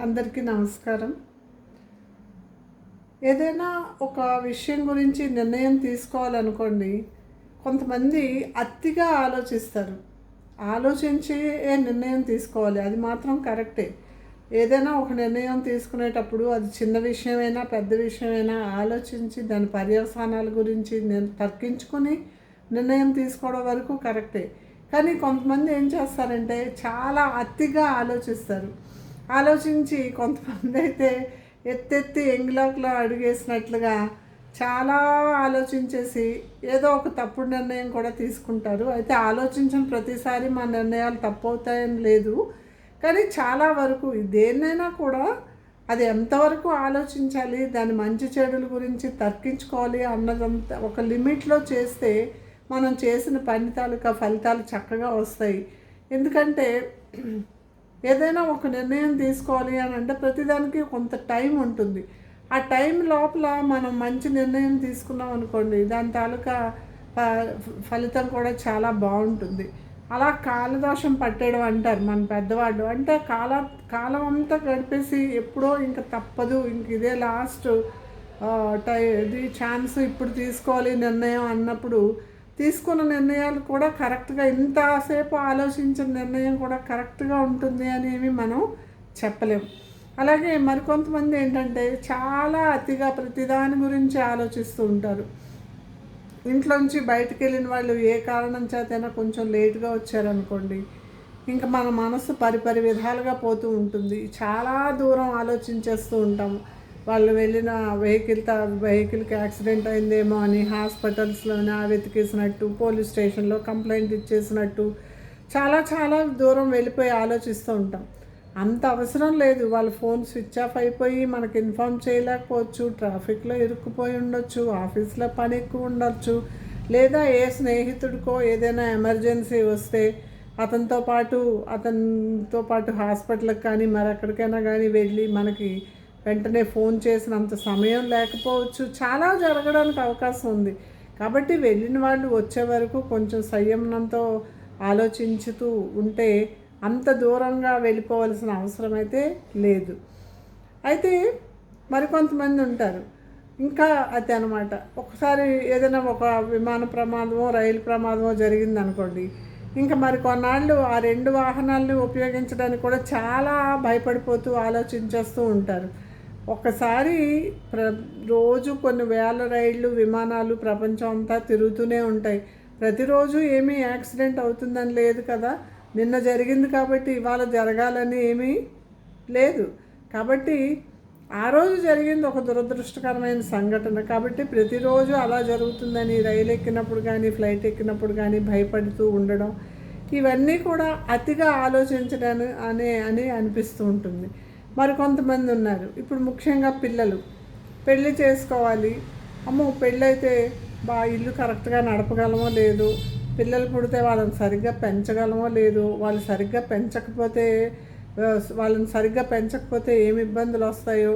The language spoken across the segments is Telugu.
అందరికీ నమస్కారం. ఏదైనా ఒక విషయం గురించి నిర్ణయం తీసుకోవాలనుకోండి, కొంతమంది అతిగా ఆలోచిస్తారు. ఆలోచించి నిర్ణయం తీసుకోవాలి, అది మాత్రం కరెక్టే. ఏదైనా ఒక నిర్ణయం తీసుకునేటప్పుడు అది చిన్న విషయమైనా పెద్ద విషయమైనా ఆలోచించి దాని పర్యవసానాల గురించి తర్కించుకొని నిర్ణయం తీసుకోవడం వరకు కరెక్టే. కానీ కొంతమంది ఏం చేస్తారంటే చాలా అతిగా ఆలోచిస్తారు. ఆలోచించి కొంతమంది అయితే ఎత్తెత్తి ఎంగిలాకులో అడుగేసినట్లుగా చాలా ఆలోచించేసి ఏదో ఒక తప్పుడు నిర్ణయం కూడా తీసుకుంటారు. అయితే ఆలోచించిన ప్రతిసారి మా నిర్ణయాలు తప్పు అవుతాయని లేదు, కానీ చాలా వరకు దేన్నైనా కూడా అది ఎంతవరకు ఆలోచించాలి, దాని మంచి చెడుల గురించి తర్కించుకోవాలి అన్నదంతా ఒక లిమిట్లో చేస్తే మనం చేసిన పని తాలూకా ఫలితాలు చక్కగా వస్తాయి. ఎందుకంటే ఏదైనా ఒక నిర్ణయం తీసుకోవాలి అని అంటే ప్రతిదానికి కొంత టైం ఉంటుంది. ఆ టైం లోపల మనం మంచి నిర్ణయం తీసుకున్నాం అనుకోండి, దాని తాలూకా ఫలితం కూడా చాలా బాగుంటుంది. అలా కాలదోషం పట్టేయడం అంటారు మన పెద్దవాళ్ళు. అంటే కాలం అంతా గడిపేసి ఎప్పుడో ఇంక తప్పదు, ఇంక ఇదే లాస్ట్ ఇది ఛాన్స్, ఇప్పుడు తీసుకోవాలి నిర్ణయం అన్నప్పుడు తీసుకున్న నిర్ణయాలు కూడా కరెక్ట్గా, ఇంతసేపు ఆలోచించిన నిర్ణయం కూడా కరెక్ట్గా ఉంటుంది అని ఏమి మనం చెప్పలేము. అలాగే మరికొంతమంది ఏంటంటే చాలా అతిగా ప్రతిదాని గురించి ఆలోచిస్తూ ఉంటారు. ఇంట్లోంచి బయటకు వెళ్ళిన వాళ్ళు ఏ కారణం చేతైనా కొంచెం లేట్గా వచ్చారనుకోండి, ఇంకా మన మనసు పరిపరి విధాలుగా పోతూ ఉంటుంది. చాలా దూరం ఆలోచించేస్తూ ఉంటాము. వాళ్ళు వెళ్ళిన వెహికల్కి యాక్సిడెంట్ అయిందేమో అని హాస్పిటల్స్లోనే వెతికేసినట్టు, పోలీస్ స్టేషన్లో కంప్లైంట్ ఇచ్చేసినట్టు చాలా చాలా దూరం వెళ్ళిపోయి ఆలోచిస్తూ ఉంటాం. అంత అవసరం లేదు. వాళ్ళ ఫోన్ స్విచ్ ఆఫ్ అయిపోయి మనకి ఇన్ఫామ్ చేయలేకపోవచ్చు, ట్రాఫిక్లో ఇరుక్కుపోయి ఉండొచ్చు, ఆఫీస్లో పని ఎక్కువ ఉండొచ్చు, లేదా ఏ స్నేహితుడికో ఏదైనా ఎమర్జెన్సీ వస్తే అతనితో పాటు హాస్పిటల్కి కానీ మరెక్కడికైనా కానీ వెళ్ళి మనకి వెంటనే ఫోన్ చేసినంత సమయం లేకపోవచ్చు. చాలా జరగడానికి అవకాశం ఉంది. కాబట్టి వెళ్ళిన వాళ్ళు వచ్చే వరకు కొంచెం సంయమనంతో ఆలోచించుతూ ఉంటే అంత దూరంగా వెళ్ళిపోవాల్సిన అవసరం అయితే లేదు. అయితే మరికొంతమంది ఉంటారు ఇంకా అది అనమాట. ఒకసారి ఏదైనా ఒక విమాన ప్రమాదమో రైలు ప్రమాదమో జరిగింది అనుకోండి, ఇంకా మరి కొన్నాళ్ళు ఆ రెండు వాహనాలను ఉపయోగించడానికి కూడా చాలా భయపడిపోతూ ఆలోచించేస్తూ ఉంటారు. ఒకసారి రోజు కొన్ని వేల రైళ్ళు విమానాలు ప్రపంచం అంతా తిరుగుతూనే ఉంటాయి. ప్రతిరోజు ఏమీ యాక్సిడెంట్ అవుతుందని లేదు కదా, నిన్న జరిగింది కాబట్టి ఇవాళ జరగాలని ఏమీ లేదు. కాబట్టి ఆ రోజు జరిగింది ఒక దురదృష్టకరమైన సంఘటన. కాబట్టి ప్రతిరోజు అలా జరుగుతుందని రైలు ఎక్కినప్పుడు కానీ ఫ్లైట్ ఎక్కినప్పుడు కానీ భయపడుతూ ఉండడం, ఇవన్నీ కూడా అతిగా ఆలోచించడానికి అని అనిపిస్తూ ఉంటుంది. మరికొంతమంది ఉన్నారు, ఇప్పుడు ముఖ్యంగా పిల్లలు పెళ్ళి చేసుకోవాలి, అమ్మో పెళ్ళైతే ఇల్లు కరెక్ట్గా నడపగలమో లేదు, పిల్లలు పుడితే వాళ్ళని సరిగ్గా పెంచగలమో లేదు, వాళ్ళని సరిగ్గా పెంచకపోతే ఏమి ఇబ్బందులు వస్తాయో,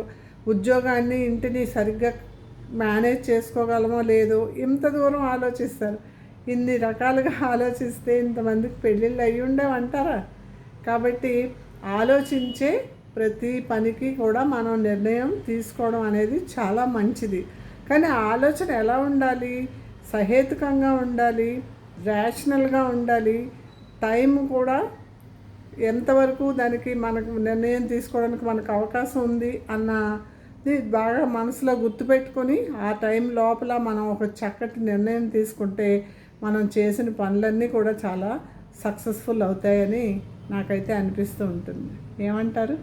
ఉద్యోగాన్ని ఇంటిని సరిగ్గా మేనేజ్ చేసుకోగలమో లేదో, ఇంత దూరం ఆలోచిస్తారు. ఇన్ని రకాలుగా ఆలోచిస్తే ఇంతమందికి పెళ్ళిళ్ళు అయ్యి ఉండేవంటారా? కాబట్టి ఆలోచించే ప్రతి పనికి కూడా మనం నిర్ణయం తీసుకోవడం అనేది చాలా మంచిది. కానీ ఆలోచన ఎలా ఉండాలి? సహేతుకంగా ఉండాలి, ర్యాషనల్గా ఉండాలి. టైం కూడా ఎంతవరకు దానికి మనకు నిర్ణయం తీసుకోవడానికి మనకు అవకాశం ఉంది అన్నది బాగా మనసులో గుర్తుపెట్టుకొని ఆ టైం లోపల మనం ఒక చక్కటి నిర్ణయం తీసుకుంటే మనం చేసిన పనులన్నీ కూడా చాలా సక్సెస్ఫుల్ అవుతాయని నాకైతే అనిపిస్తూ ఉంటుంది. ఏమంటారు?